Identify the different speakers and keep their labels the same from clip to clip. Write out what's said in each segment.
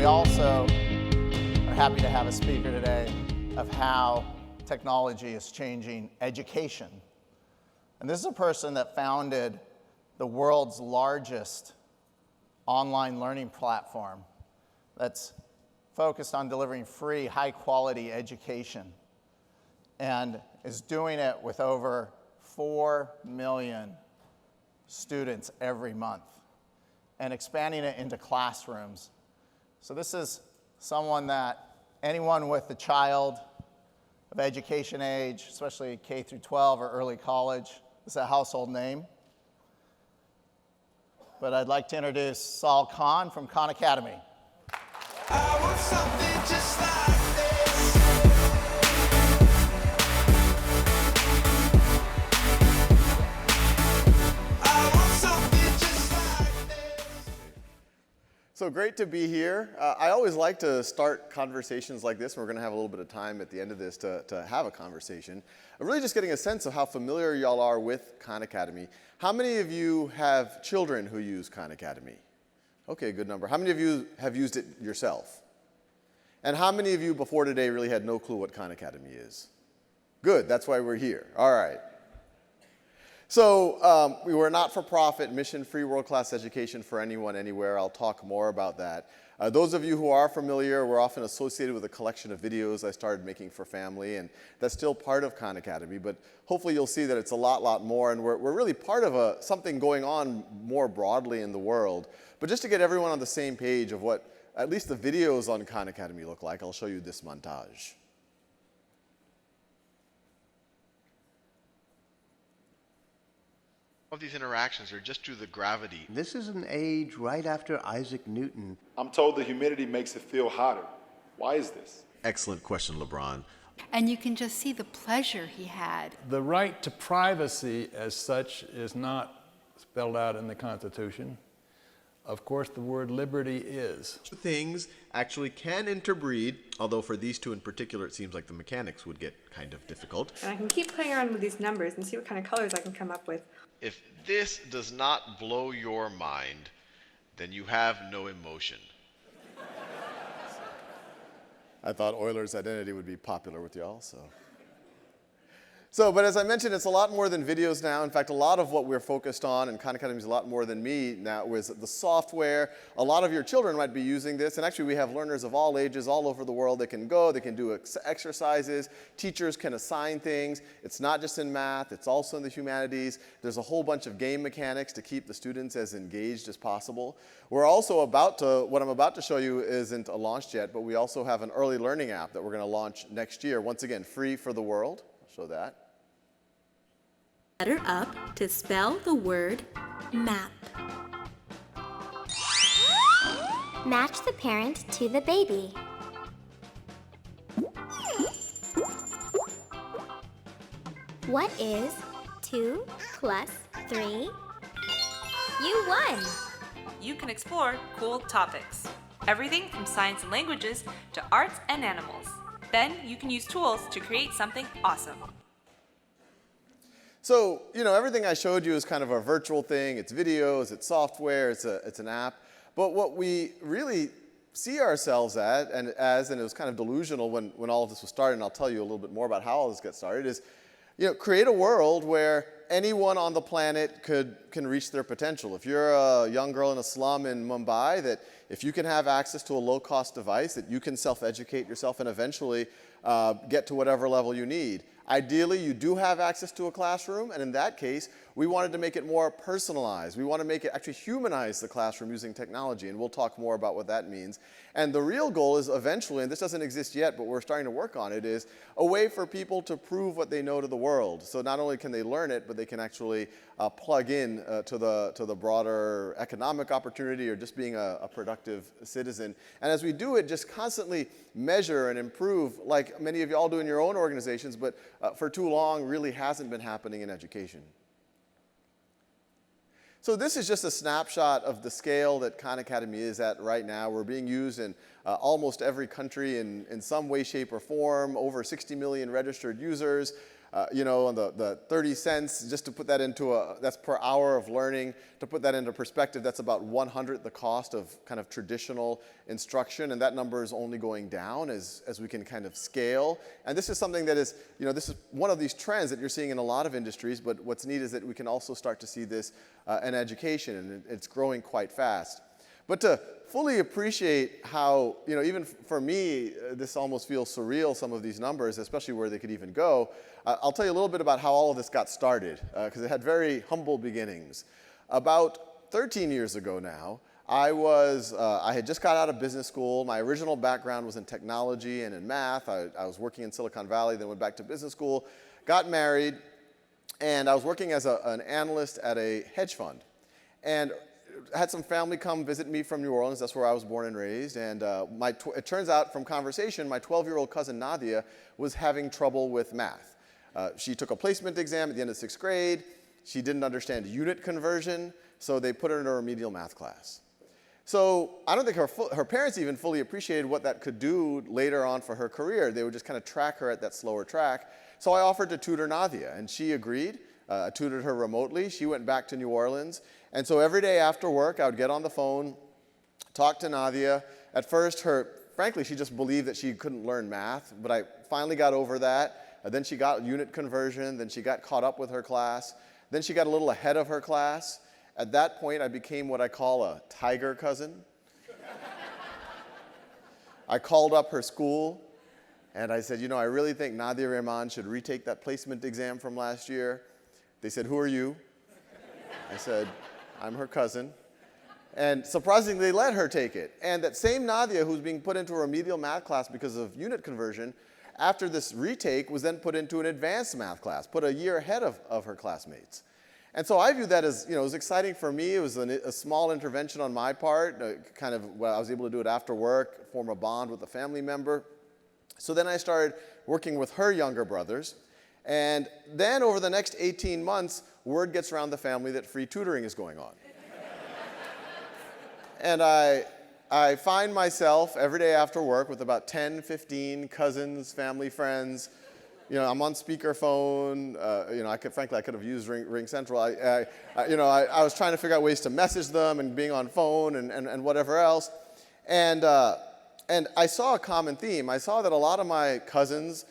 Speaker 1: we also are happy to have a speaker today of how technology is changing education. And this is a person that founded the world's largest online learning platform that's focused on delivering free, high-quality education, and is doing it with over 4 million students every month, and expanding it into classrooms. So this is someone that anyone with a child of education age, especially K through 12 or early college, is a household name. But I'd like to introduce Sal Khan from Khan Academy.
Speaker 2: I want something just like this. I want something just like this.
Speaker 3: So great to be here. I always like to start conversations like this, and we're going to have a little bit of time at the end of this to have a conversation. I'm really just getting a sense of how familiar y'all are with Khan Academy. How many of you have children who use Khan Academy? Okay, good number. How many of you have used it yourself? And how many of you before today really had no clue what Khan Academy is? Good, that's why we're here. All right. So we were a not-for-profit, mission-free, world-class education for anyone, anywhere. I'll talk more about that. Those of you who are familiar, we're often associated with a collection of videos I started making for family, and that's still part of Khan Academy, but hopefully you'll see that it's a lot more, and we're really part of something going on more broadly in the world. But just to get everyone on the same page of what at least the videos on Khan Academy look like, I'll show you this montage.
Speaker 4: Of these interactions are just due to the gravity.
Speaker 5: This is an age right after Isaac Newton.
Speaker 6: I'm told the humidity makes it feel hotter. Why is this?
Speaker 7: Excellent question, LeBron.
Speaker 8: And you can just see the pleasure he had.
Speaker 9: The right to privacy as such is not spelled out in the Constitution. Of course, the word liberty is.
Speaker 7: Things actually can interbreed, although for these two in particular, it seems like the mechanics would get kind of difficult.
Speaker 10: And I can keep playing around with these numbers and see what kind of colors I can come up with.
Speaker 4: If this does not blow your mind, then you have no emotion.
Speaker 3: I thought Euler's identity would be popular with y'all, but as I mentioned, it's a lot more than videos now. In fact, a lot of what we're focused on, and Khan Academy is a lot more than me now, is the software. A lot of your children might be using this, and actually we have learners of all ages all over the world that can go, they can do exercises, teachers can assign things. It's not just in math, it's also in the humanities. There's a whole bunch of game mechanics to keep the students as engaged as possible. We're also what I'm about to show you isn't launched yet, but we also have an early learning app that we're going to launch next year. Once again, free for the world. I'll show that.
Speaker 11: Letter up to spell the word map.
Speaker 12: Match the parent to the baby. What is 2 plus 3? You won!
Speaker 13: You can explore cool topics. Everything from science and languages to arts and animals. Then you can use tools to create something awesome.
Speaker 3: So, everything I showed you is kind of a virtual thing. It's videos, it's software, it's an app. But what we really see ourselves and it was kind of delusional when all of this was started, and I'll tell you a little bit more about how all this got started, is create a world where anyone on the planet can reach their potential. If you're a young girl in a slum in Mumbai, that if you can have access to a low-cost device, that you can self-educate yourself and eventually get to whatever level you need. Ideally, you do have access to a classroom, and in that case, we wanted to make it more personalized. We want to make it actually humanize the classroom using technology, and we'll talk more about what that means. And the real goal is eventually, and this doesn't exist yet, but we're starting to work on it, is a way for people to prove what they know to the world. So not only can they learn it, but they can actually plug in to the broader economic opportunity or just being a productive citizen. And as we do it, just constantly measure and improve, like many of you all do in your own organizations, but for too long really hasn't been happening in education. So this is just a snapshot of the scale that Khan Academy is at right now. We're being used in almost every country in some way, shape, or form, over 60 million registered users. You know, on the 30 cents, just to put that into that's per hour of learning. To put that into perspective, that's about 1/100 the cost of kind of traditional instruction, and that number is only going down as we can kind of scale. And this is something that is, you know, this is one of these trends that you're seeing in a lot of industries, but what's neat is that we can also start to see this in education, and it's growing quite fast. But to fully appreciate how, you know, even for me, this almost feels surreal, some of these numbers, especially where they could even go. I'll tell you a little bit about how all of this got started, because it had very humble beginnings. About 13 years ago now, I had just got out of business school. My original background was in technology and in math. I was working in Silicon Valley, then went back to business school, got married, and I was working as an analyst at a hedge fund. And had some family come visit me from New Orleans. That's where I was born and raised. And it turns out from conversation, my 12-year-old cousin Nadia was having trouble with math. She took a placement exam at the end of 6th grade. She didn't understand unit conversion, so they put her in a remedial math class. So I don't think her parents even fully appreciated what that could do later on for her career. They would just kind of track her at that slower track. So I offered to tutor Nadia, and she agreed. I tutored her remotely. She went back to New Orleans. And so every day after work, I would get on the phone, talk to Nadia. At first, frankly, she just believed that she couldn't learn math, but I finally got over that. Then she got unit conversion. Then she got caught up with her class. Then she got a little ahead of her class. At that point, I became what I call a tiger cousin. I called up her school, and I said, you know, I really think Nadia Rahman should retake that placement exam from last year. They said, who are you? I said, I'm her cousin. And surprisingly, they let her take it. And that same Nadia, who's being put into a remedial math class because of unit conversion, after this retake, was then put into an advanced math class, put a year ahead of her classmates. And so I view that as, you know, it was exciting for me. It was a small intervention on my part, kind of, well, I was able to do it after work, form a bond with a family member. So then I started working with her younger brothers. And then over the next 18 months, word gets around the family that free tutoring is going on. And I find myself every day after work with about 10, 15 cousins, family, friends. You know, I'm on speakerphone. You know, frankly, I could have used RingCentral. I was trying to figure out ways to message them and being on phone and whatever else. And I saw a common theme. I saw that a lot of my cousins,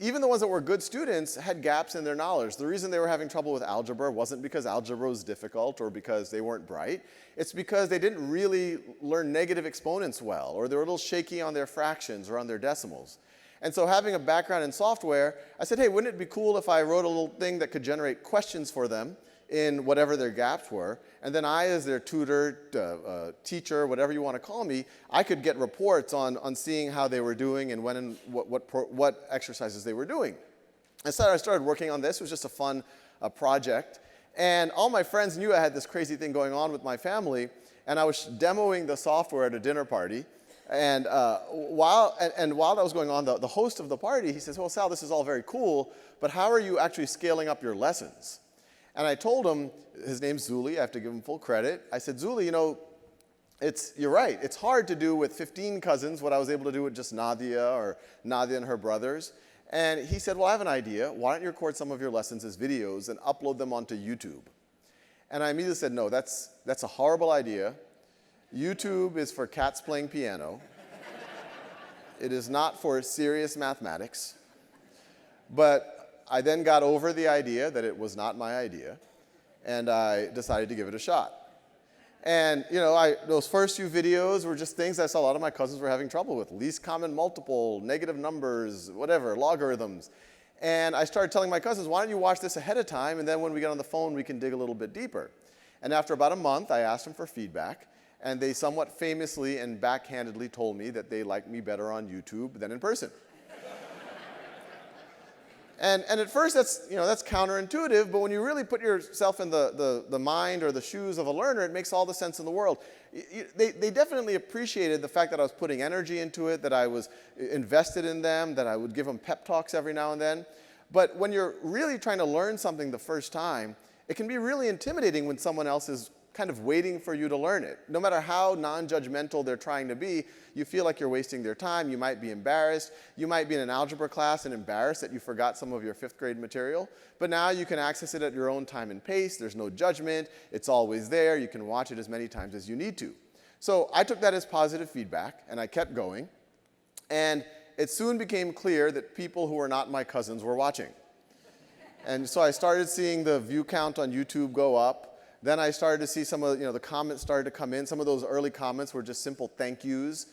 Speaker 3: even the ones that were good students, had gaps in their knowledge. The reason they were having trouble with algebra wasn't because algebra was difficult or because they weren't bright. It's because they didn't really learn negative exponents well, or they were a little shaky on their fractions or on their decimals. And so having a background in software, I said, hey, wouldn't it be cool if I wrote a little thing that could generate questions for them in whatever their gaps were, and then I, as their tutor, teacher, whatever you want to call me, I could get reports on seeing how they were doing and when and what exercises they were doing. And so I started working on this. It was just a fun project. And all my friends knew I had this crazy thing going on with my family, and I was demoing the software at a dinner party. And while that was going on, the host of the party, he says, well, Sal, this is all very cool, but how are you actually scaling up your lessons? And I told him, his name's Zuli, I have to give him full credit. I said, Zuli, you know, you're right. It's hard to do with 15 cousins what I was able to do with just Nadia or Nadia and her brothers. And he said, well, I have an idea. Why don't you record some of your lessons as videos and upload them onto YouTube? And I immediately said, no, that's a horrible idea. YouTube is for cats playing piano. It is not for serious mathematics. But I then got over the idea that it was not my idea, and I decided to give it a shot. And you know, those first few videos were just things I saw a lot of my cousins were having trouble with. Least common multiple, negative numbers, whatever, logarithms. And I started telling my cousins, why don't you watch this ahead of time, and then when we get on the phone, we can dig a little bit deeper. And after about a month, I asked them for feedback, and they somewhat famously and backhandedly told me that they liked me better on YouTube than in person. And at first, that's counterintuitive, but when you really put yourself in the mind or the shoes of a learner, it makes all the sense in the world. They definitely appreciated the fact that I was putting energy into it, that I was invested in them, that I would give them pep talks every now and then. But when you're really trying to learn something the first time, it can be really intimidating when someone else is kind of waiting for you to learn it. No matter how non-judgmental they're trying to be, you feel like you're wasting their time. You might be embarrassed. You might be in an algebra class and embarrassed that you forgot some of your 5th grade material. But now you can access it at your own time and pace. There's no judgment. It's always there. You can watch it as many times as you need to. So I took that as positive feedback, and I kept going. And it soon became clear that people who were not my cousins were watching. And so I started seeing the view count on YouTube go up. Then I started to see some of the comments started to come in. Some of those early comments were just simple thank yous.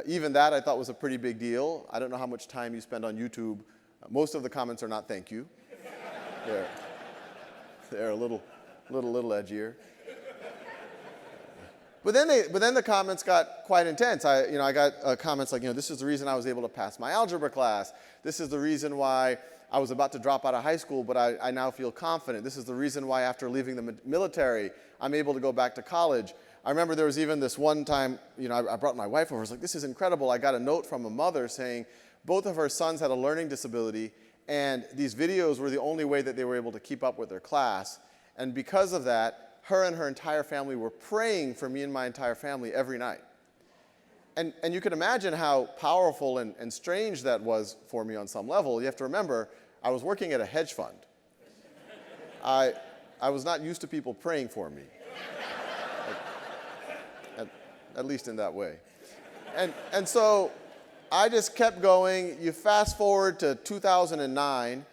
Speaker 3: Even that I thought was a pretty big deal. I don't know how much time you spend on YouTube. Most of the comments are not thank you. They're a little edgier. But then the comments got quite intense. I got comments like, this is the reason I was able to pass my algebra class. This is the reason why I was about to drop out of high school, but I now feel confident. This is the reason why after leaving the military, I'm able to go back to college. I remember there was even this one time, I brought my wife over. I was like, this is incredible. I got a note from a mother saying both of her sons had a learning disability, and these videos were the only way that they were able to keep up with their class. And because of that, her and her entire family were praying for me and my entire family every night. And you can imagine how powerful and strange that was for me on some level. You have to remember, I was working at a hedge fund. I was not used to people praying for me, at least in that way. And so I just kept going. You fast forward to 2009.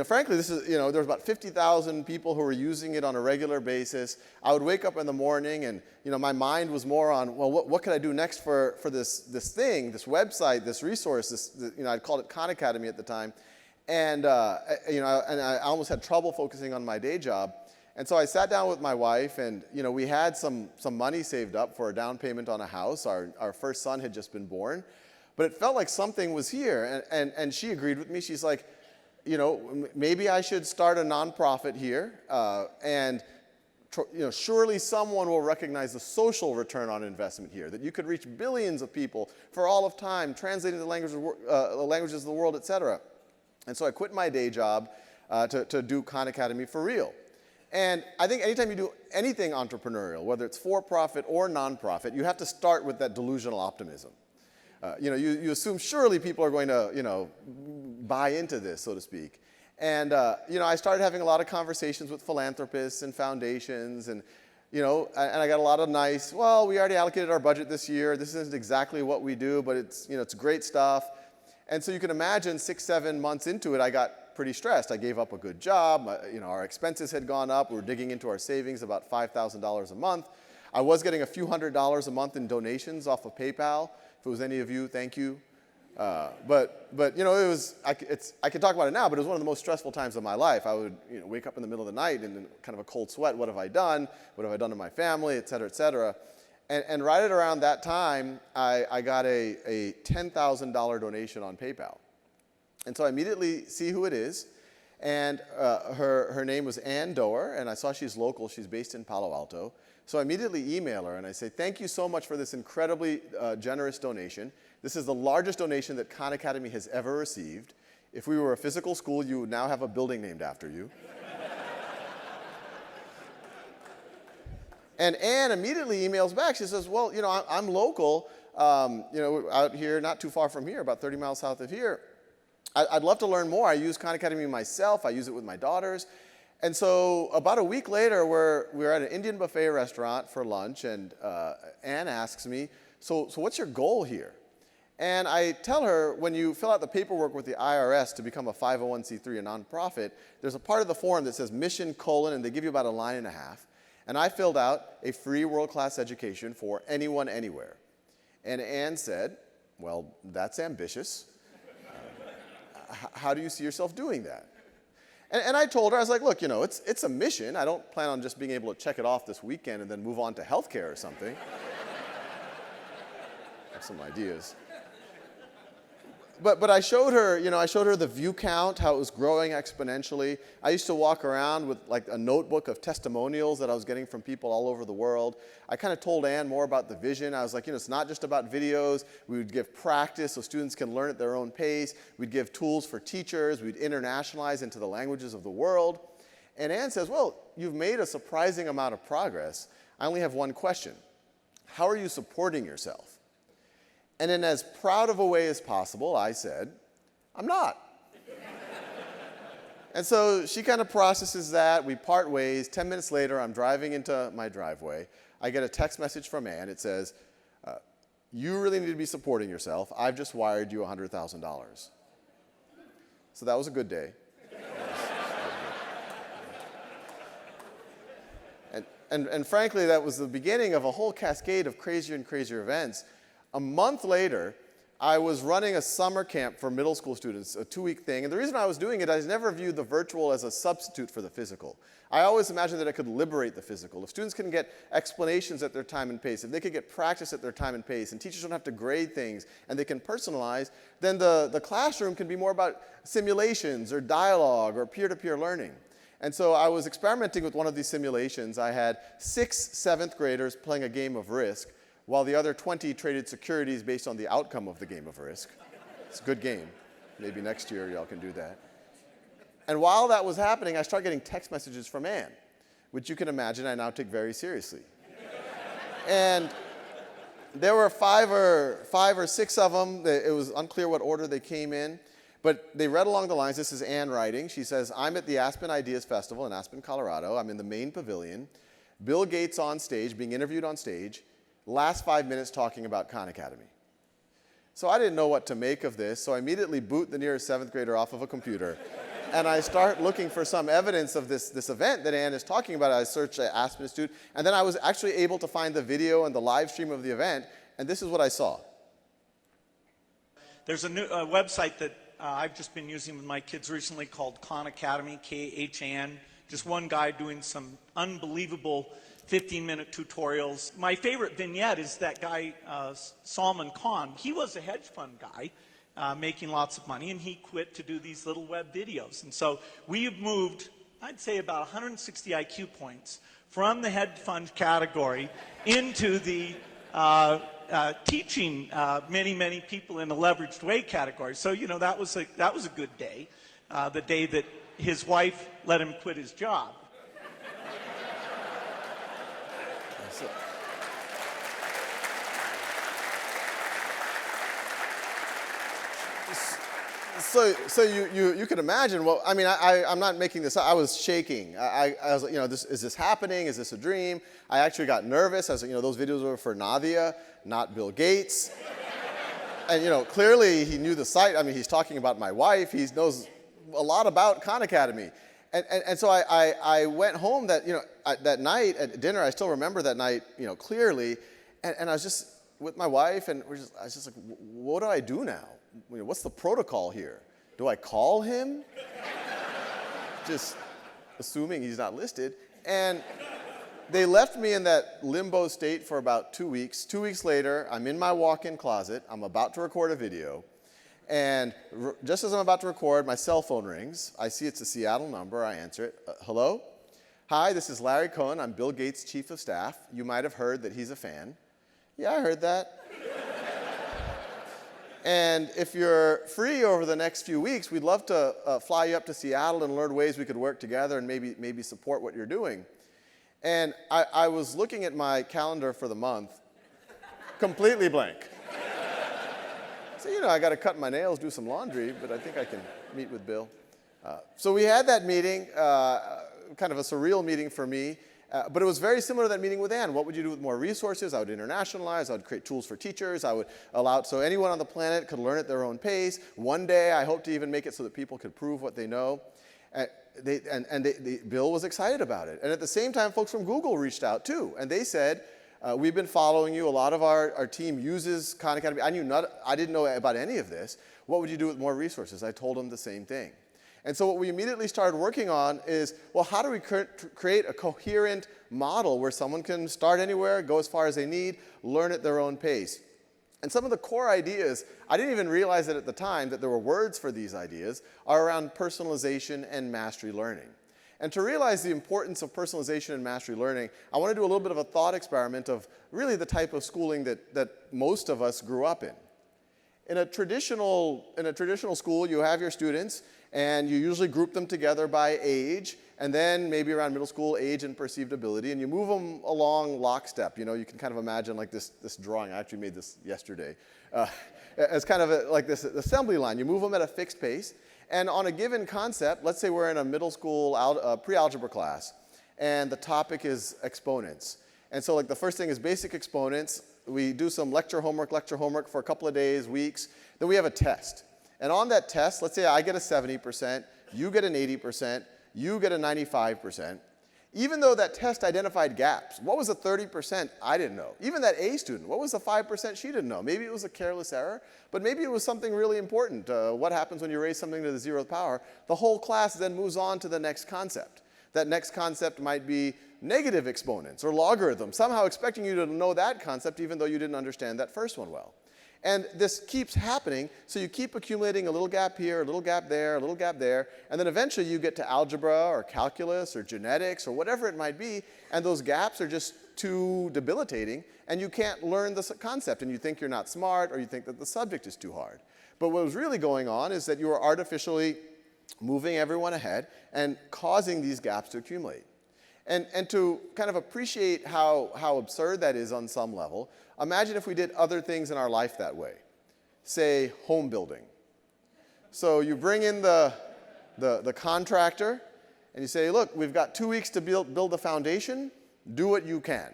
Speaker 3: Frankly, this is, there was about 50,000 people who were using it on a regular basis. I would wake up in the morning and, my mind was more on, well, what could I do next for this thing, this website, this resource, I'd called it Khan Academy at the time. And, and I almost had trouble focusing on my day job. And so I sat down with my wife and, we had some money saved up for a down payment on a house. Our first son had just been born. But it felt like something was here. And she agreed with me. She's like, maybe I should start a nonprofit here, and surely someone will recognize the social return on investment here, that you could reach billions of people for all of time, translating the languages of the world, et cetera. And so I quit my day job to do Khan Academy for real. And I think anytime you do anything entrepreneurial, whether it's for-profit or nonprofit, you have to start with that delusional optimism. You assume surely people are going to, buy into this, so to speak. And, I started having a lot of conversations with philanthropists and foundations and, and I got a lot of nice, well, we already allocated our budget this year. This isn't exactly what we do, but it's great stuff. And so you can imagine 6-7 months into it, I got pretty stressed. I gave up a good job. Our expenses had gone up. We were digging into our savings, about $5,000 a month. I was getting a few $100s a month in donations off of PayPal. If it was any of you, thank you. But it was, I can talk about it now, but it was one of the most stressful times of my life. I would wake up in the middle of the night in kind of a cold sweat. What have I done? What have I done to my family, et cetera, et cetera. And right at around that time, I got a $10,000 donation on PayPal. And so I immediately see who it is. And her name was Ann Doerr, and I saw she's local. She's based in Palo Alto. So I immediately email her and I say, thank you so much for this incredibly generous donation. This is the largest donation that Khan Academy has ever received. If we were a physical school, you would now have a building named after you. And Ann immediately emails back. She says, well, I'm local, out here, not too far from here, about 30 miles south of here. I'd love to learn more. I use Khan Academy myself. I use it with my daughters. And so about a week later, we're at an Indian buffet restaurant for lunch, and Ann asks me, so what's your goal here? And I tell her, when you fill out the paperwork with the IRS to become a 501c3, a nonprofit, there's a part of the form that says mission : and they give you about a line and a half. And I filled out a free world-class education for anyone, anywhere. And Ann said, well, that's ambitious. How do you see yourself doing that? And I told her, I was like, look, it's a mission. I don't plan on just being able to check it off this weekend and then move on to healthcare or something. I have some ideas. But I showed her, the view count, how it was growing exponentially. I used to walk around with like a notebook of testimonials that I was getting from people all over the world. I kind of told Ann more about the vision. I was like, it's not just about videos. We would give practice so students can learn at their own pace. We'd give tools for teachers. We'd internationalize into the languages of the world. And Ann says, well, you've made a surprising amount of progress. I only have one question. How are you supporting yourself? And in as proud of a way as possible, I said, I'm not. And so she kind of processes that. We part ways. 10 minutes later, I'm driving into my driveway. I get a text message from Ann. It says, you really need to be supporting yourself. I've just wired you $100,000. So that was a good day. And frankly, that was the beginning of a whole cascade of crazier and crazier events. A month later, I was running a summer camp for middle school students, a 2-week thing. And the reason I was doing it, I never viewed the virtual as a substitute for the physical. I always imagined that it could liberate the physical. If students can get explanations at their time and pace, if they could get practice at their time and pace, and teachers don't have to grade things, and they can personalize, then the classroom can be more about simulations or dialogue or peer-to-peer learning. And so I was experimenting with one of these simulations. I had 6 7th graders playing a game of Risk, while the other 20 traded securities based on the outcome of the game of Risk. It's a good game. Maybe next year y'all can do that. And while that was happening, I started getting text messages from Ann, which you can imagine I now take very seriously. And there were 5 or 6 of them. It was unclear what order they came in. But they read along the lines. This is Ann writing. She says, I'm at the Aspen Ideas Festival in Aspen, Colorado. I'm in the main pavilion. Bill Gates on stage, being interviewed on stage. Last 5 minutes talking about Khan Academy. So I didn't know what to make of this, so I immediately boot the nearest 7th grader off of a computer. And I start looking for some evidence of this event that Ann is talking about. I search Aspen Institute, and then I was actually able to find the video and the live stream of the event, and this is what I saw.
Speaker 14: There's a new website that I've just been using with my kids recently called Khan Academy, K-H-A-N. Just one guy doing some unbelievable 15-minute tutorials. My favorite vignette is that guy, Salman Khan. He was a hedge fund guy making lots of money, and he quit to do these little web videos. And so we have moved, I'd say, about 160 IQ points from the hedge fund category into the teaching many, many people in a leveraged way category. So, you know, that was a good day, the day that his wife let him quit his job.
Speaker 3: So you can imagine. Well, I mean, I'm not making this up. I was shaking. I was like, you know, is this happening? Is this a dream? I actually got nervous. I was like, you know, those videos were for Nadia, not Bill Gates. And you know, clearly he knew the site. I mean, he's talking about my wife. He knows a lot about Khan Academy. And so I went home that night at dinner. I still remember that night, you know, clearly. And I was just with my wife, and I was just like, what do I do now? What's the protocol here? Do I call him? Just assuming he's not listed. And they left me in that limbo state for about 2 weeks. 2 weeks later, I'm in my walk-in closet. I'm about to record a video. And just as I'm about to record, my cell phone rings. I see it's a Seattle number. I answer it. Hello? Hi, this is Larry Cohen. I'm Bill Gates' chief of staff. You might have heard that he's a fan. Yeah, I heard that. And if you're free over the next few weeks, we'd love to fly you up to Seattle and learn ways we could work together and maybe support what you're doing. And I was looking at my calendar for the month, completely blank. So, you know, I got to cut my nails, do some laundry, but I think I can meet with Bill. So we had that meeting, kind of a surreal meeting for me. But it was very similar to that meeting with Ann. What would you do with more resources? I would internationalize. I would create tools for teachers. I would allow it so anyone on the planet could learn at their own pace. One day, I hope to even make it so that people could prove what they know. Bill was excited about it. And at the same time, folks from Google reached out too. And they said, we've been following you. A lot of our team uses Khan Academy. I didn't know about any of this. What would you do with more resources? I told them the same thing. And so what we immediately started working on is, well, how do we create a coherent model where someone can start anywhere, go as far as they need, learn at their own pace? And some of the core ideas, I didn't even realize it at the time that there were words for these ideas, are around personalization and mastery learning. And to realize the importance of personalization and mastery learning, I want to do a little bit of a thought experiment of really the type of schooling that most of us grew up in. In a traditional school, you have your students, And you usually group them together by age, and then maybe around middle school, age and perceived ability, and you move them along lockstep. You know, you can kind of imagine like this drawing. I actually made this yesterday. As kind of like this assembly line. You move them at a fixed pace, and on a given concept, let's say we're in a middle school pre-algebra class, and the topic is exponents. And so like the first thing is basic exponents. We do some lecture homework for a couple of days, weeks. Then we have a test. And on that test, let's say I get a 70%, you get an 80%, you get a 95%. Even though that test identified gaps, what was the 30% I didn't know? Even that A student, what was the 5% she didn't know? Maybe it was a careless error, but maybe it was something really important. What happens when you raise something to the 0th power? The whole class then moves on to the next concept. That next concept might be negative exponents or logarithms, somehow expecting you to know that concept even though you didn't understand that first one well. And this keeps happening, so you keep accumulating a little gap here, a little gap there, a little gap there, and then eventually you get to algebra or calculus or genetics or whatever it might be, and those gaps are just too debilitating, and you can't learn the concept, and you think you're not smart, or you think that the subject is too hard. But what was really going on is that you are artificially moving everyone ahead and causing these gaps to accumulate. And to kind of appreciate how absurd that is on some level, imagine if we did other things in our life that way. Say, home building. So you bring in the contractor, and you say, look, we've got 2 weeks to build the foundation. Do what you can.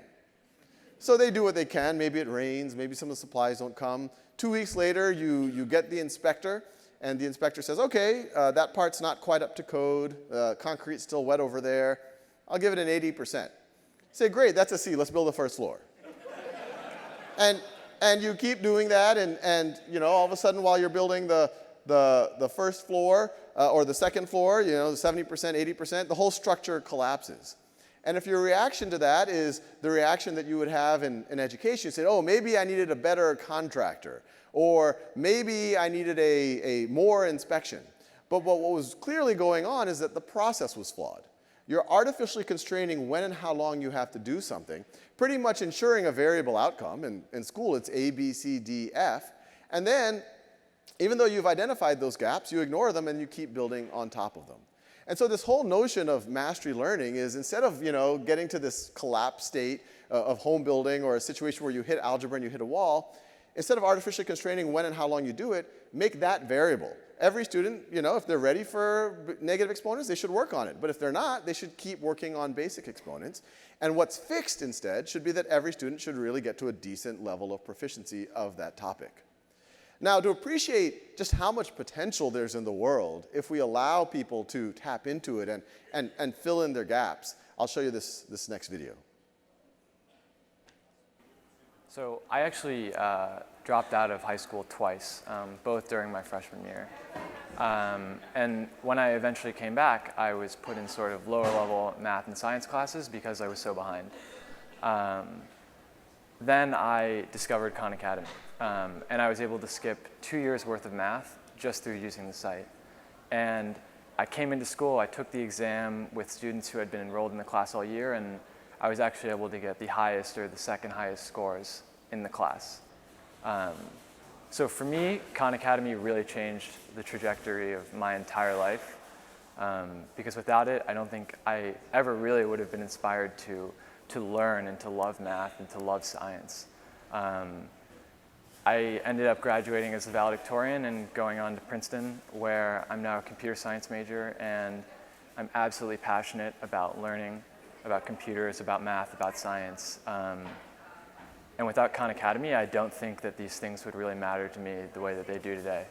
Speaker 3: So they do what they can. Maybe it rains. Maybe some of the supplies don't come. 2 weeks later, you get the inspector, and the inspector says, OK, that part's not quite up to code. Concrete's still wet over there. I'll give it an 80%. Say, great, that's a C. Let's build the first floor. And you keep doing that, and you know, all of a sudden, while you're building the first floor or the second floor, you know, 70%, 80%, the whole structure collapses. And if your reaction to that is the reaction that you would have in education, you say, oh, maybe I needed a better contractor, or maybe I needed a more inspection. But what was clearly going on is that the process was flawed. You're artificially constraining when and how long you have to do something, pretty much ensuring a variable outcome. In school, it's A, B, C, D, F. And then, even though you've identified those gaps, you ignore them and you keep building on top of them. And so this whole notion of mastery learning is, instead of getting to this collapse state of home building or a situation where you hit algebra and you hit a wall, instead of artificially constraining when and how long you do it, make that variable. Every student, if they're ready for negative exponents, they should work on it. But if they're not, they should keep working on basic exponents. And what's fixed instead should be that every student should really get to a decent level of proficiency of that topic. Now, to appreciate just how much potential there's in the world, if we allow people to tap into it and fill in their gaps, I'll show you this next video.
Speaker 15: So I actually dropped out of high school twice, both during my freshman year. And when I eventually came back, I was put in sort of lower level math and science classes because I was so behind. Then I discovered Khan Academy, and I was able to skip 2 years worth of math just through using the site. And I came into school, I took the exam with students who had been enrolled in the class all year, and I was actually able to get the highest or the second highest scores in the class. So for me, Khan Academy really changed the trajectory of my entire life, because without it, I don't think I ever really would have been inspired to learn and to love math and to love science. I ended up graduating as a valedictorian and going on to Princeton, where I'm now a computer science major, and I'm absolutely passionate about learning, about computers, about math, about science. And without Khan Academy, I don't think that these things would really matter to me the way that they do today.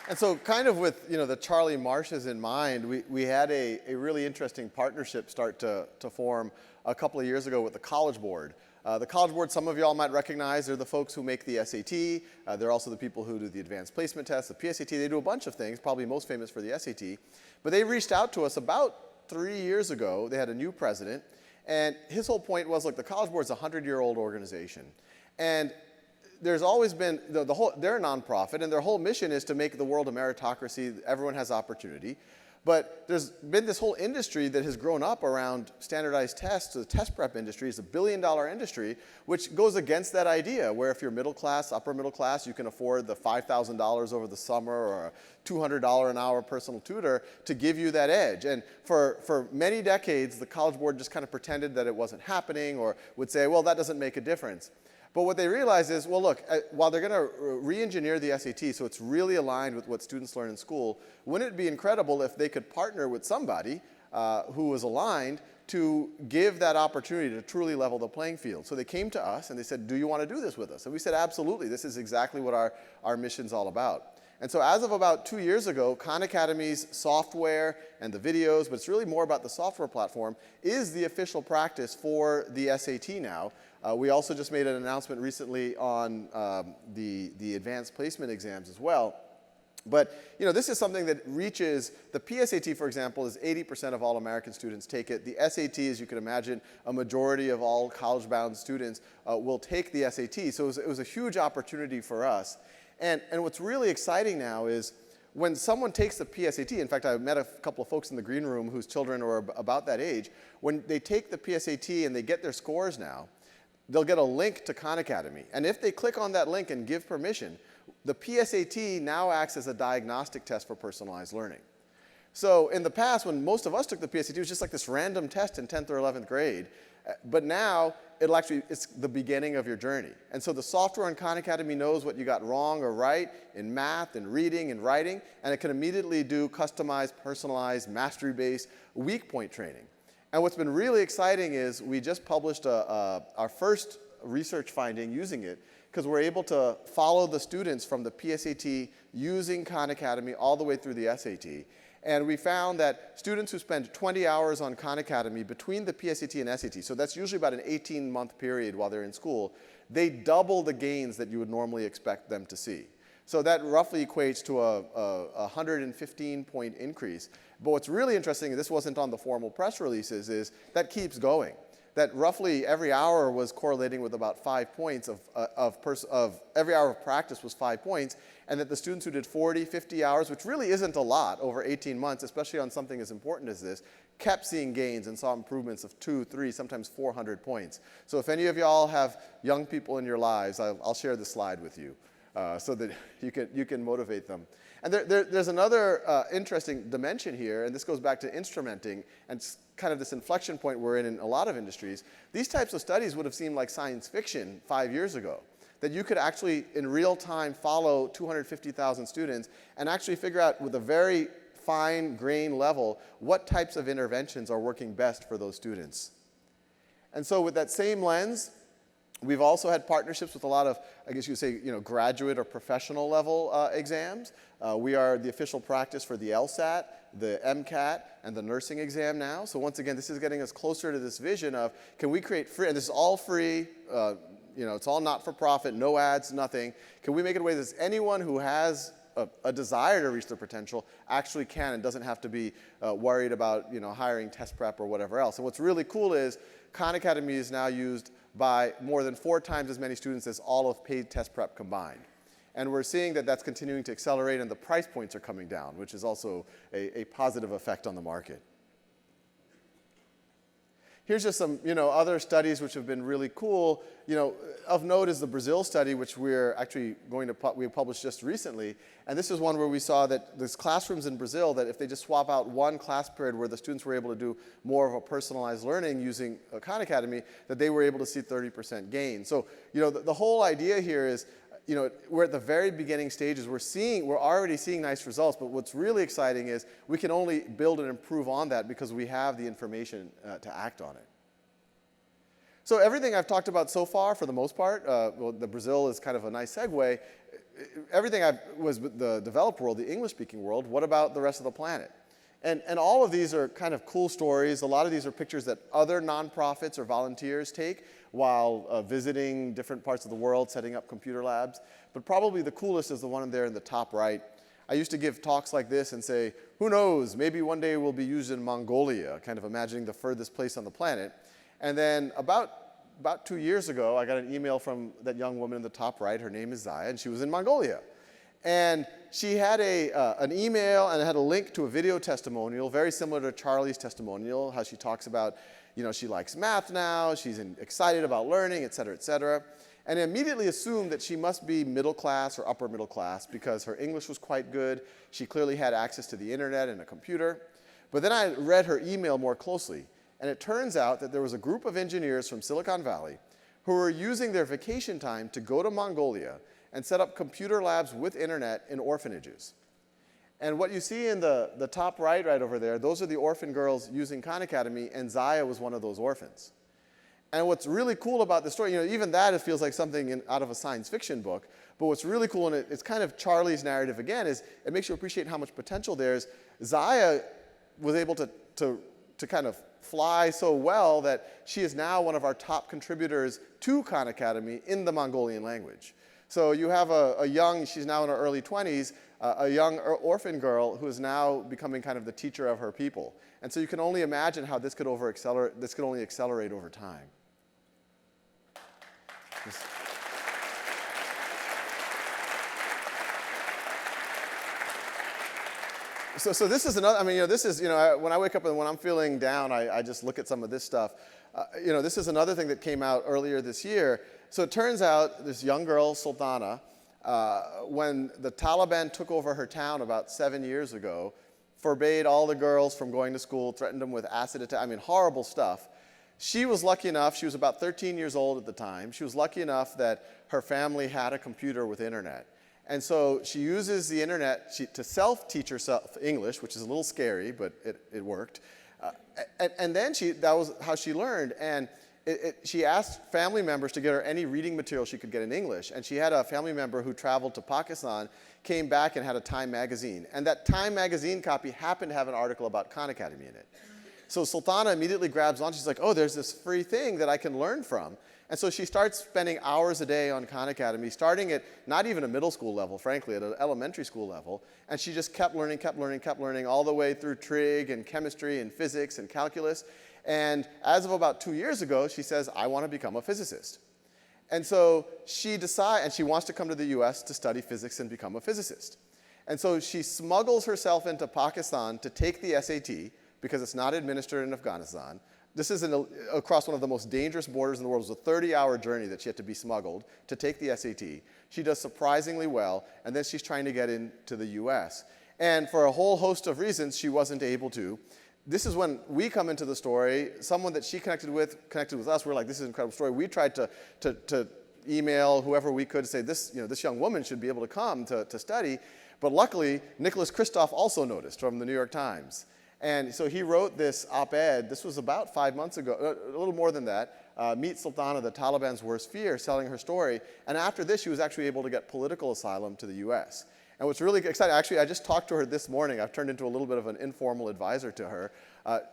Speaker 3: And so kind of with the Charlie Marshes in mind, we had a really interesting partnership start to form a couple of years ago with the College Board. The College Board, some of y'all might recognize, they're the folks who make the SAT. They're also the people who do the advanced placement test, the PSAT. They do a bunch of things, probably most famous for the SAT. But they reached out to us about 3 years ago. They had a new president. And his whole point was, look, the College Board is a 100-year-old organization. And there's always been, they're a nonprofit, and their whole mission is to make the world a meritocracy. Everyone has opportunity. But there's been this whole industry that has grown up around standardized tests. The test prep industry is a billion-dollar industry, which goes against that idea, where if you're middle class, upper middle class, you can afford the $5,000 over the summer or a $200 an hour personal tutor to give you that edge. And for many decades, the College Board just kind of pretended that it wasn't happening or would say, well, that doesn't make a difference. But what they realize is, well, look, while they're going to re-engineer the SAT so it's really aligned with what students learn in school, wouldn't it be incredible if they could partner with somebody who was aligned to give that opportunity to truly level the playing field? So they came to us and they said, do you want to do this with us? And we said, absolutely. This is exactly what our mission's all about. And so as of about 2 years ago, Khan Academy's software and the videos, but it's really more about the software platform, is the official practice for the SAT now. We also just made an announcement recently on the advanced placement exams as well. But this is something that reaches, the PSAT, for example, is 80% of all American students take it. The SAT, as you can imagine, a majority of all college-bound students will take the SAT. So it was a huge opportunity for us. And what's really exciting now is when someone takes the PSAT, in fact, I met a couple of folks in the green room whose children are about that age, when they take the PSAT and they get their scores now, they'll get a link to Khan Academy. And if they click on that link and give permission, the PSAT now acts as a diagnostic test for personalized learning. So in the past, when most of us took the PSAT, it was just like this random test in 10th or 11th grade. But now, it's the beginning of your journey. And so the software in Khan Academy knows what you got wrong or right in math and reading and writing, and it can immediately do customized, personalized, mastery-based weak point training. And what's been really exciting is we just published our first research finding using it, because we're able to follow the students from the PSAT using Khan Academy all the way through the SAT. And we found that students who spend 20 hours on Khan Academy between the PSAT and SAT, so that's usually about an 18-month period while they're in school, they double the gains that you would normally expect them to see. So that roughly equates to a 115-point increase. But what's really interesting, and this wasn't on the formal press releases, is that keeps going. That roughly every hour was correlating with about 5 points of every hour of practice was 5 points, and that the students who did 40, 50 hours, which really isn't a lot over 18 months, especially on something as important as this, kept seeing gains and saw improvements of 200, 300, sometimes 400 points. So if any of y'all have young people in your lives, I'll share this slide with you so that you can motivate them. And there's another interesting dimension here, and this goes back to instrumenting and kind of this inflection point we're in a lot of industries. These types of studies would have seemed like science fiction 5 years ago, that you could actually in real time follow 250,000 students and actually figure out with a very fine grain level what types of interventions are working best for those students. And so with that same lens, we've also had partnerships with a lot of, I guess you would say, graduate or professional level exams. We are the official practice for the LSAT, the MCAT, and the nursing exam now. So once again, this is getting us closer to this vision of, can we create free, and this is all free, it's all not-for-profit, no ads, nothing. Can we make it a way that anyone who has a desire to reach their potential actually can and doesn't have to be worried about hiring test prep or whatever else. And what's really cool is Khan Academy is now used by more than 4 times as many students as all of paid test prep combined. And we're seeing that that's continuing to accelerate and the price points are coming down, which is also a positive effect on the market. Here's just some other studies which have been really cool. Of note is the Brazil study, which we're actually we published just recently. And this is one where we saw that there's classrooms in Brazil that if they just swap out one class period where the students were able to do more of a personalized learning using Khan Academy, that they were able to see 30% gain. So the whole idea here is, we're at the very beginning stages. We're already seeing nice results, but what's really exciting is we can only build and improve on that because we have the information to act on it. So everything I've talked about so far, for the most part, the Brazil is kind of a nice segue. Everything was the developed world, the English-speaking world. What about the rest of the planet? And all of these are kind of cool stories. A lot of these are pictures that other nonprofits or volunteers take while visiting different parts of the world, setting up computer labs. But probably the coolest is the one there in the top right. I used to give talks like this and say, who knows, maybe one day we'll be used in Mongolia, kind of imagining the furthest place on the planet. And then about 2 years ago, I got an email from that young woman in the top right. Her name is Zaya, and she was in Mongolia. And she had an email and it had a link to a video testimonial, very similar to Charlie's testimonial, how she talks about, she likes math now, she's excited about learning, et cetera, and immediately assumed that she must be middle class or upper middle class because her English was quite good. She clearly had access to the internet and a computer. But then I read her email more closely, and it turns out that there was a group of engineers from Silicon Valley who were using their vacation time to go to Mongolia and set up computer labs with internet in orphanages. And what you see in the top right over there, those are the orphan girls using Khan Academy, and Zaya was one of those orphans. And what's really cool about the story, even that it feels like something out of a science fiction book, but what's really cool, and it's kind of Charlie's narrative again, is it makes you appreciate how much potential there is. Zaya was able to kind of fly so well that she is now one of our top contributors to Khan Academy in the Mongolian language. So you have she's now in her early 20s, a young orphan girl who is now becoming kind of the teacher of her people. And so you can only imagine how this could only accelerate over time. So this is another, when I wake up and when I'm feeling down, I just look at some of this stuff. This is another thing that came out earlier this year. So it turns out this young girl, Sultana, when the Taliban took over her town about 7 years ago, forbade all the girls from going to school, threatened them with acid attack, horrible stuff. She was lucky enough, she was about 13 years old at the time, she was lucky enough that her family had a computer with internet. And so she uses the internet to self-teach herself English, which is a little scary, but it worked. And then that was how she learned. And she asked family members to get her any reading material she could get in English. And she had a family member who traveled to Pakistan, came back and had a Time magazine. And that Time magazine copy happened to have an article about Khan Academy in it. So Sultana immediately grabs on. She's like, oh, there's this free thing that I can learn from. And so she starts spending hours a day on Khan Academy, starting at not even a middle school level, frankly, at an elementary school level. And she just kept learning all the way through trig and chemistry and physics and calculus. And as of about 2 years ago, she says, I want to become a physicist. And so she decides, and she wants to come to the US to study physics and become a physicist. And so she smuggles herself into Pakistan to take the SAT, because it's not administered in Afghanistan. This is across one of the most dangerous borders in the world. It was a 30-hour journey that she had to be smuggled to take the SAT. She does surprisingly well, and then she's trying to get into the US. And for a whole host of reasons, she wasn't able to. This is when we come into the story. Someone that she connected with us. We're like, this is an incredible story. We tried to email whoever we could to say, this young woman should be able to come to study. But luckily, Nicholas Kristof also noticed from the New York Times. And so he wrote this op-ed. This was about 5 months ago, a little more than that. Meet Sultana, the Taliban's worst fear, telling her story. And after this, she was actually able to get political asylum to the US. And what's really exciting, actually, I just talked to her this morning. I've turned into a little bit of an informal advisor to her.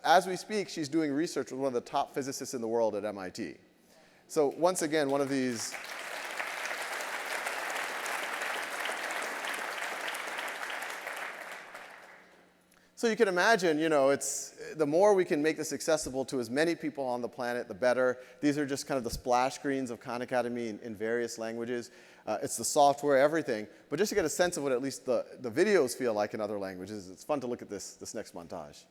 Speaker 3: As we speak, she's doing research with one of the top physicists in the world at MIT. So once again, one of these... So you can imagine, the more we can make this accessible to as many people on the planet, the better. These are just kind of the splash screens of Khan Academy in various languages. It's the software, everything. But just to get a sense of what at least the videos feel like in other languages, it's fun to look at this next montage.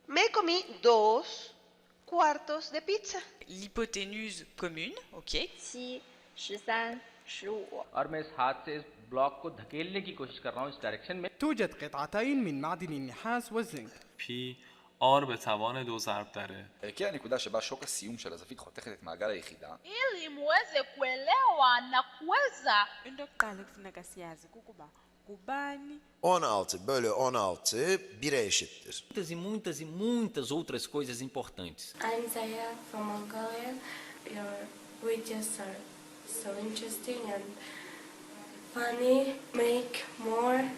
Speaker 16: Me comí 2 cuartos de pizza.
Speaker 17: L'hypoténuse commune, ok.
Speaker 18: 7, 13, 15.
Speaker 19: और मैं इस हाथ से इस block को धकेलने की कोशिश कर रहा हूँ इस डायरेक्शन में.
Speaker 20: توجد قطعتين من معدن النحاس والزنك.
Speaker 21: P R به توان 2 ضرب داره.
Speaker 22: הגיעה הנקודה שבה שוק הסיום של הזווית חותכת את מעגל היחידה.
Speaker 23: Ili muweze kuelewa na kuweza.
Speaker 13: Into yokuqala kufuneka siyazi kukuba kubani
Speaker 24: 16 bölü 16 1'e eşittir.
Speaker 19: Muitas e muitas outras coisas importantes.
Speaker 18: I'm Zaya from Mongolia. Your videos are so interesting and funny. Make more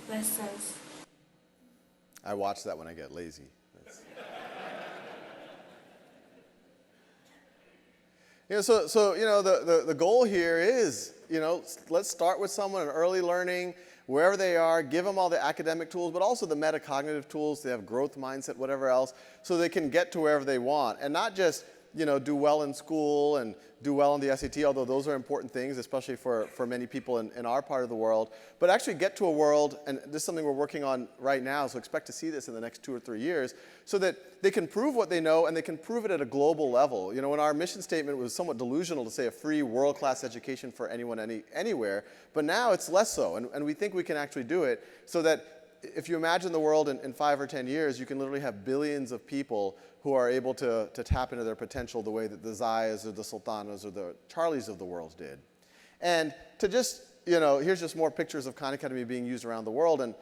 Speaker 18: lessons.
Speaker 3: I watch that when I get lazy. The goal here is, let's start with someone in early learning, wherever they are, give them all the academic tools, but also the metacognitive tools. They have growth mindset, whatever else, so they can get to wherever they want. And not just, do well in school and do well on the SAT, although those are important things, especially for many people in our part of the world, but actually get to a world, and this is something we're working on right now, so expect to see this in the next 2 or 3 years, so that they can prove what they know and they can prove it at a global level. When our mission statement was somewhat delusional to say a free world-class education for anyone, anywhere, but now it's less so, and we think we can actually do it so that if you imagine the world in 5 or 10 years, you can literally have billions of people who are able to tap into their potential the way that the Zayas or the Sultanas or the Charlies of the world did. And to just, here's just more pictures of Khan Academy being used around the world. And,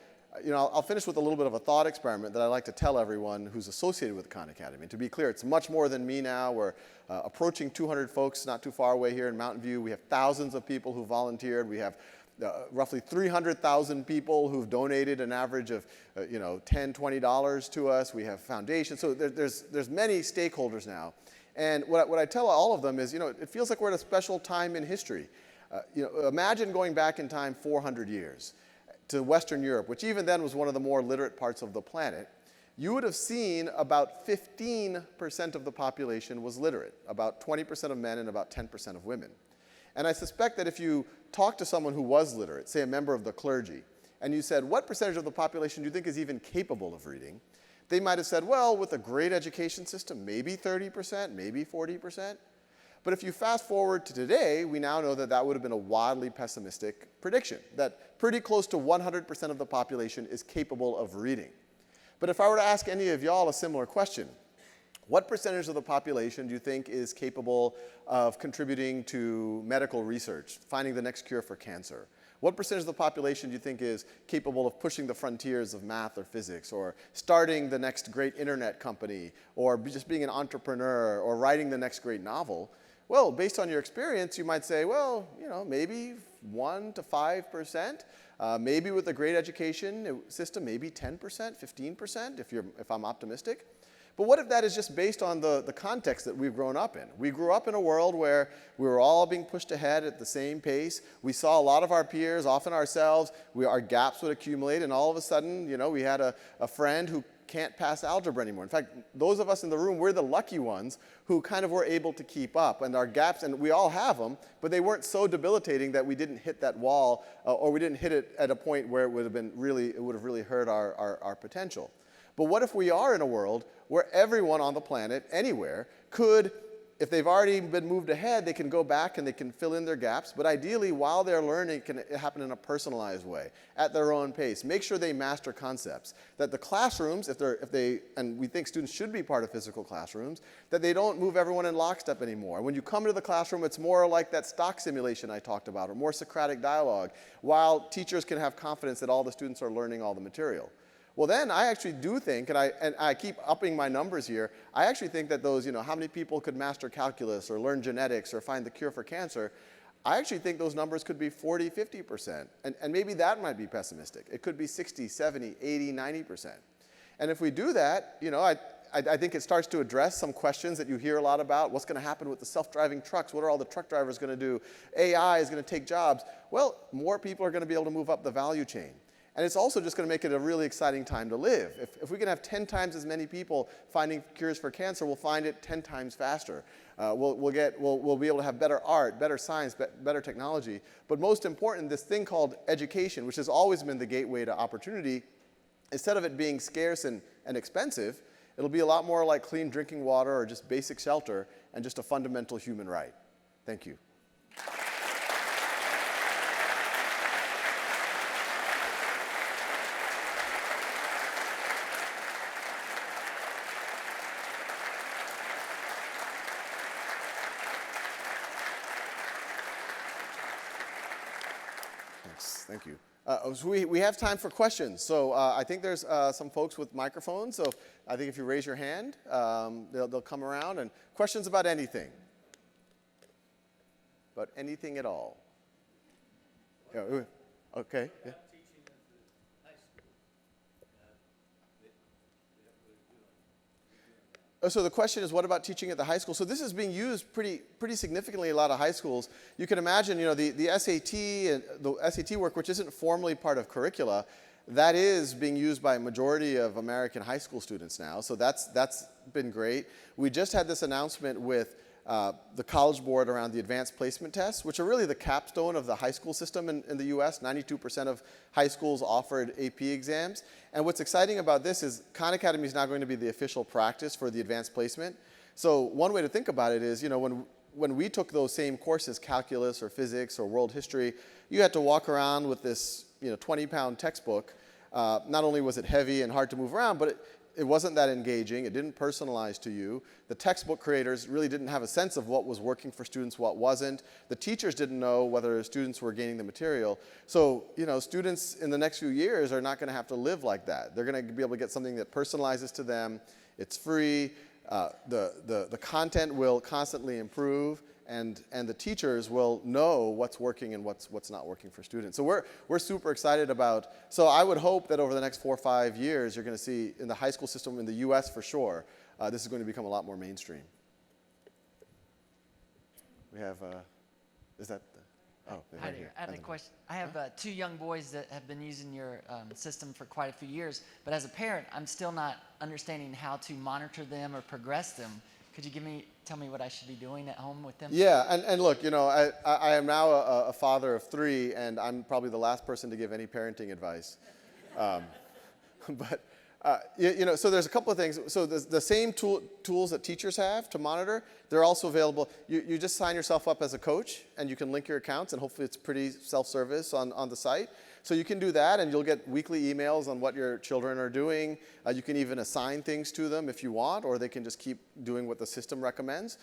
Speaker 3: I'll finish with a little bit of a thought experiment that I like to tell everyone who's associated with Khan Academy. And to be clear, it's much more than me now. We're approaching 200 folks not too far away here in Mountain View. We have thousands of people who volunteered. We have roughly 300,000 people who've donated an average of $10, $20 to us. We have foundations. So there's many stakeholders now. And what I tell all of them is, it feels like we're at a special time in history. Imagine going back in time 400 years to Western Europe, which even then was one of the more literate parts of the planet. You would have seen about 15% of the population was literate, about 20% of men and about 10% of women. And I suspect that if you talk to someone who was literate, say a member of the clergy, and you said, what percentage of the population do you think is even capable of reading? They might have said, well, with a great education system, maybe 30%, maybe 40%. But if you fast forward to today, we now know that that would have been a wildly pessimistic prediction, that pretty close to 100% of the population is capable of reading. But if I were to ask any of y'all a similar question, what percentage of the population do you think is capable of contributing to medical research, finding the next cure for cancer? What percentage of the population do you think is capable of pushing the frontiers of math or physics, or starting the next great internet company, or just being an entrepreneur, or writing the next great novel? Well, based on your experience, you might say, well, maybe 1 to 5%. Maybe with a great education system, maybe 10%, 15%, if I'm optimistic. But what if that is just based on the context that we've grown up in? We grew up in a world where we were all being pushed ahead at the same pace. We saw a lot of our peers, often ourselves, our gaps would accumulate, and all of a sudden, we had a friend who can't pass algebra anymore. In fact, those of us in the room, we're the lucky ones who kind of were able to keep up. And our gaps, and we all have them, but they weren't so debilitating that we didn't hit that wall, or we didn't hit it at a point where it would have really hurt our potential. But what if we are in a world where everyone on the planet, anywhere, could, if they've already been moved ahead, they can go back and they can fill in their gaps, but ideally, while they're learning, it can happen in a personalized way, at their own pace. Make sure they master concepts. That the classrooms, and we think students should be part of physical classrooms, that they don't move everyone in lockstep anymore. When you come to the classroom, it's more like that stock simulation I talked about, or more Socratic dialogue, while teachers can have confidence that all the students are learning all the material. Well, then I actually do think, and I keep upping my numbers here, I actually think that those, how many people could master calculus or learn genetics or find the cure for cancer, I actually think those numbers could be 40, 50%. And maybe that might be pessimistic. It could be 60, 70, 80, 90%. And if we do that, I think it starts to address some questions that you hear a lot about. What's going to happen with the self-driving trucks? What are all the truck drivers going to do? AI is going to take jobs. Well, more people are going to be able to move up the value chain. And it's also just going to make it a really exciting time to live. If we can have 10 times as many people finding cures for cancer, we'll find it 10 times faster. We'll be able to have better art, better science, better technology. But most important, this thing called education, which has always been the gateway to opportunity, instead of it being scarce and expensive, it'll be a lot more like clean drinking water or just basic shelter and just a fundamental human right. Thank you. Thank you. So we have time for questions. So I think there's some folks with microphones. So I think if you raise your hand, they'll come around. And questions about anything. About anything at all. Yeah, okay. Yeah. So the question is, what about teaching at the high school? So this is being used pretty significantly in a lot of high schools. You can imagine, the SAT and the SAT work, which isn't formally part of curricula, that is being used by a majority of American high school students now, so that's been great. We just had this announcement with the College Board around the advanced placement tests, which are really the capstone of the high school system in the US. 92% of high schools offered AP exams. And what's exciting about this is Khan Academy is now going to be the official practice for the advanced placement. So one way to think about it is, when we took those same courses, calculus or physics or world history, you had to walk around with this 20-pound textbook. Not only was it heavy and hard to move around, but it wasn't that engaging. It didn't personalize to you. The textbook creators really didn't have a sense of what was working for students, what wasn't. The teachers didn't know whether students were gaining the material. So, students in the next few years are not going to have to live like that. They're going to be able to get something that personalizes to them. It's free. The content will constantly improve, and the teachers will know what's working and what's not working for students. So we're super excited about, so I would hope that over the next 4 or 5 years, you're going to see in the high school system in the US for sure, this is going to become a lot more mainstream. We have, is that, oh,
Speaker 1: Hi there. I have a question. I have 2 young boys that have been using your system for quite a few years, but as a parent, I'm still not understanding how to monitor them or progress them. Could you tell me what I should be doing at home with them?
Speaker 3: Yeah, and look, I am now a father of 3, and I'm probably the last person to give any parenting advice. But so there's a couple of things. So the same tools that teachers have to monitor, they're also available. You just sign yourself up as a coach, and you can link your accounts, and hopefully it's pretty self-service on the site. So you can do that, and you'll get weekly emails on what your children are doing. You can even assign things to them if you want, or they can just keep doing what the system recommends.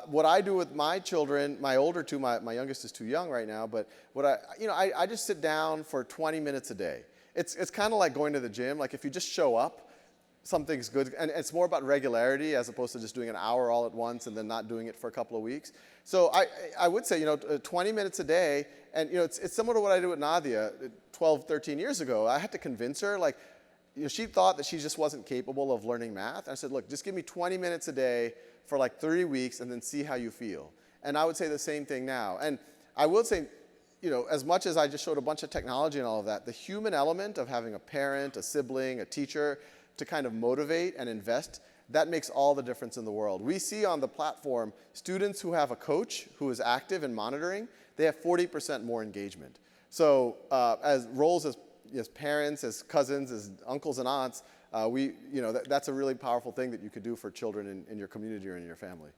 Speaker 3: What I do with my children, my older 2, my youngest is too young right now, but I just sit down for 20 minutes a day. It's kind of like going to the gym. Like if you just show up, something's good. And it's more about regularity as opposed to just doing an hour all at once and then not doing it for a couple of weeks. So I would say, 20 minutes a day. And, it's similar to what I did with Nadia 12, 13 years ago. I had to convince her, she thought that she just wasn't capable of learning math. And I said, look, just give me 20 minutes a day for 3 weeks and then see how you feel. And I would say the same thing now. And I would say, as much as I just showed a bunch of technology and all of that, the human element of having a parent, a sibling, a teacher to kind of motivate and invest, that makes all the difference in the world. We see on the platform students who have a coach who is active in monitoring, they have 40% more engagement. So as roles as parents, as cousins, as uncles and aunts, that's a really powerful thing that you could do for children in your community or in your family.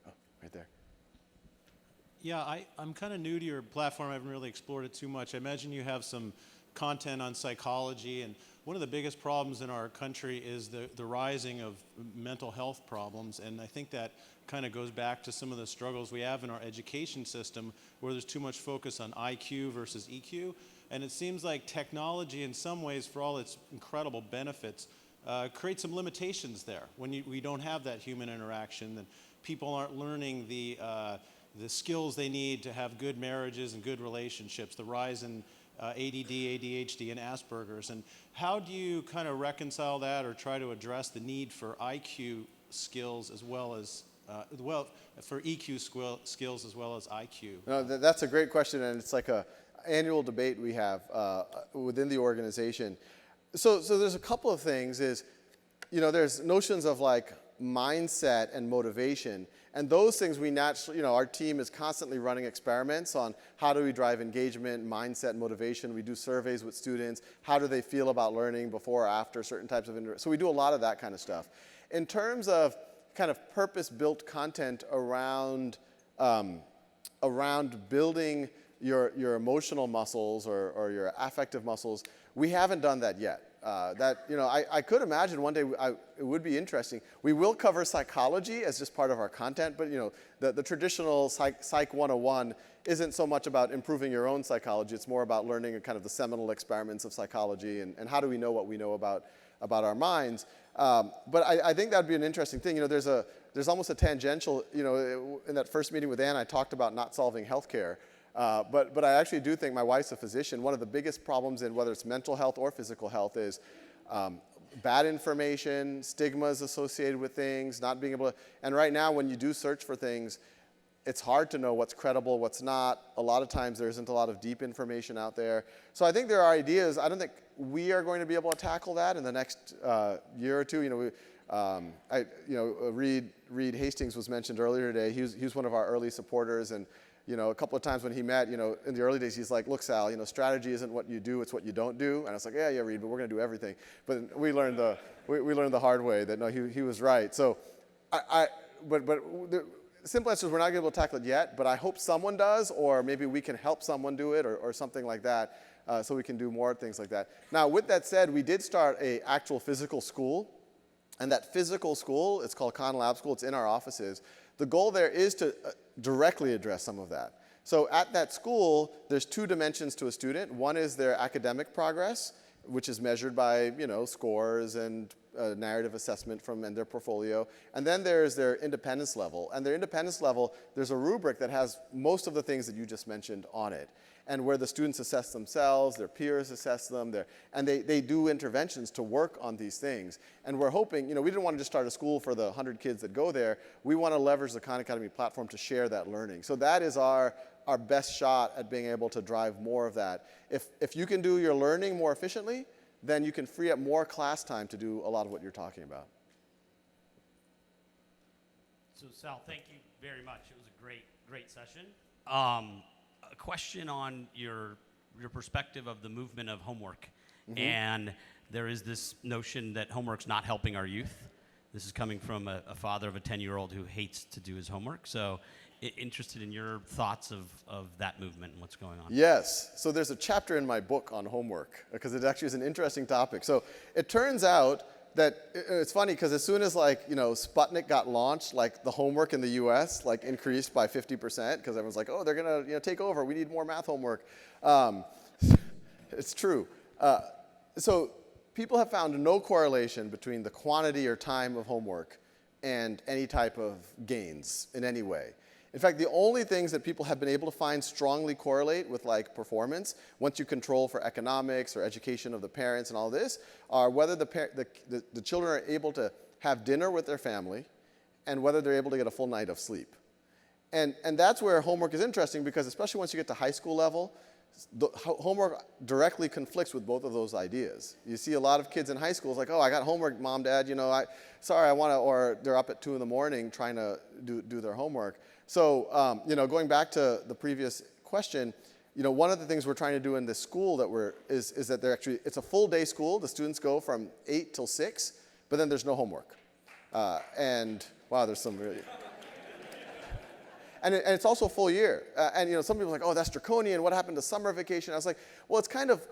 Speaker 3: Oh, right there.
Speaker 2: Yeah, I'm kind of new to your platform. I haven't really explored it too much. I imagine you have some content on psychology, and one of the biggest problems in our country is the rising of mental health problems, and I think that kind of goes back to some of the struggles we have in our education system where there's too much focus on IQ versus EQ, and it seems like technology in some ways, for all its incredible benefits, creates some limitations there. When we don't have that human interaction, then people aren't learning the skills they need to have good marriages and good relationships, the rise in ADD, ADHD, and Asperger's. And how do you kind of reconcile that or try to address the need for IQ skills as well as, for EQ skills as well as IQ?
Speaker 3: No, that's a great question, and it's like an annual debate we have within the organization. So there's a couple of things there's notions of mindset and motivation. And those things we naturally, our team is constantly running experiments on how do we drive engagement, mindset, motivation. We do surveys with students. How do they feel about learning before or after certain types of so we do a lot of that kind of stuff. In terms of kind of purpose-built content around building your emotional muscles or your affective muscles, we haven't done that yet. I could imagine one day it would be interesting. We will cover psychology as just part of our content, but the traditional Psych 101 isn't so much about improving your own psychology. It's more about learning kind of the seminal experiments of psychology and how do we know what we know about our minds. But I think that would be an interesting thing. There's almost a tangential. In that first meeting with Ann, I talked about not solving healthcare. But I actually do think, my wife's a physician, one of the biggest problems in whether it's mental health or physical health is bad information, stigmas associated with things, not being able to, and right now when you do search for things, it's hard to know what's credible, what's not. A lot of times there isn't a lot of deep information out there. So I think there are ideas. I don't think we are going to be able to tackle that in the next year or two. Reed Hastings was mentioned earlier today. He was one of our early supporters, and a couple of times when he met, in the early days, he's like, "Look, Sal, strategy isn't what you do; it's what you don't do." And I was like, "Yeah, Reed, but we're going to do everything." But we learned the hard way that no, he was right. So, but the simple answer is we're not going to be able to tackle it yet. But I hope someone does, or maybe we can help someone do it, or something like that, so we can do more things like that. Now, with that said, we did start an actual physical school. And that physical school, it's called Khan Lab School, it's in our offices. The goal there is to directly address some of that. So at that school, there's two dimensions to a student. One is their academic progress, which is measured by scores and narrative assessment and their portfolio. And then there's their independence level. And their independence level, there's a rubric that has most of the things that you just mentioned on it, and where the students assess themselves, their peers assess them, and they do interventions to work on these things. And we're hoping, we didn't want to just start a school for the 100 kids that go there. We want to leverage the Khan Academy platform to share that learning. So that is our best shot at being able to drive more of that. If you can do your learning more efficiently, then you can free up more class time to do a lot of what you're talking about.
Speaker 5: So Sal, thank you very much. It was a great session. A question on your perspective of the movement of homework. Mm-hmm. And there is this notion that homework's not helping our youth. This is coming from a father of a 10-year-old who hates to do his homework. So interested in your thoughts of that movement and what's going on.
Speaker 3: Yes. So there's a chapter in my book on homework, because it actually is an interesting topic. So it turns out that it's funny, because as soon as Sputnik got launched, the homework in the U.S. increased by 50%, because everyone's like, oh, they're gonna take over. We need more math homework. It's true. So people have found no correlation between the quantity or time of homework and any type of gains in any way. In fact, the only things that people have been able to find strongly correlate with performance, once you control for economics or education of the parents and all this, are whether the children are able to have dinner with their family and whether they're able to get a full night of sleep. And that's where homework is interesting, because especially once you get to high school level, the homework directly conflicts with both of those ideas. You see a lot of kids in high school, it's like, oh, I got homework, Mom, Dad, or they're up at 2 in the morning trying to do their homework. So, going back to the previous question, one of the things we're trying to do in this school is that it's a full day school. The students go from 8 till 6, but then there's no homework. And wow, there's some really... And it's also a full year. And some people are like, oh, that's draconian. What happened to summer vacation? I was like, well, it's kind of,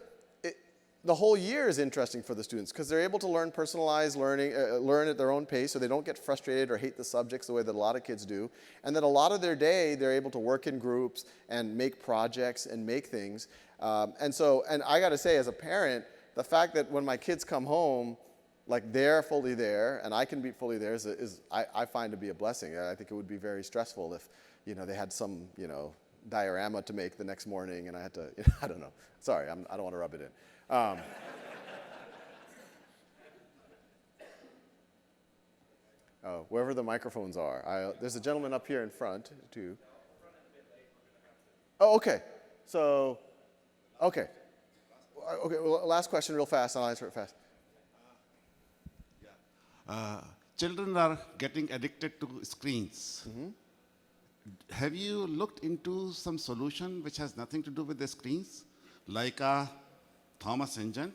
Speaker 3: the whole year is interesting for the students, because they're able to learn personalized learning, learn at their own pace, so they don't get frustrated or hate the subjects the way that a lot of kids do. And then a lot of their day, they're able to work in groups and make projects and make things. And I got to say, as a parent, the fact that when my kids come home, they're fully there and I can be fully there I find to be a blessing. I think it would be very stressful if they had some diorama to make the next morning and I had to I don't know. Sorry, I don't want to rub it in. Wherever the microphones are. There's a gentleman up here in front too. Oh, okay. So, okay. Well, last question real fast, and I'll answer it fast.
Speaker 6: Children are getting addicted to screens. Mm-hmm. Have you looked into some solution which has nothing to do with the screens, like a Thomas engine,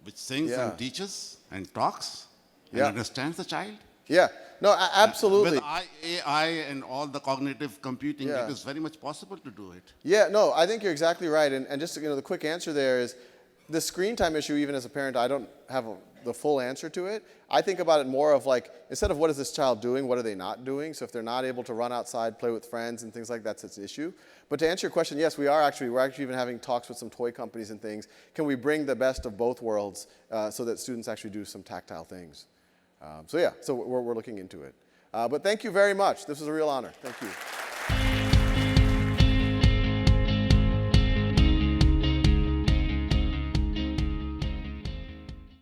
Speaker 6: which sings and teaches and talks and understands the child?
Speaker 3: Yeah, no, absolutely.
Speaker 6: With AI and all the cognitive computing, it is very much possible to do it.
Speaker 3: Yeah, no, I think you're exactly right. And just the quick answer there is, the screen time issue, even as a parent, I don't have the full answer to it. I think about it more of instead of what is this child doing, what are they not doing? So if they're not able to run outside, play with friends and things like that, that's an issue. But to answer your question, yes, we're actually even having talks with some toy companies and things. Can we bring the best of both worlds so that students actually do some tactile things? So we're looking into it. But thank you very much. This was a real honor. Thank you.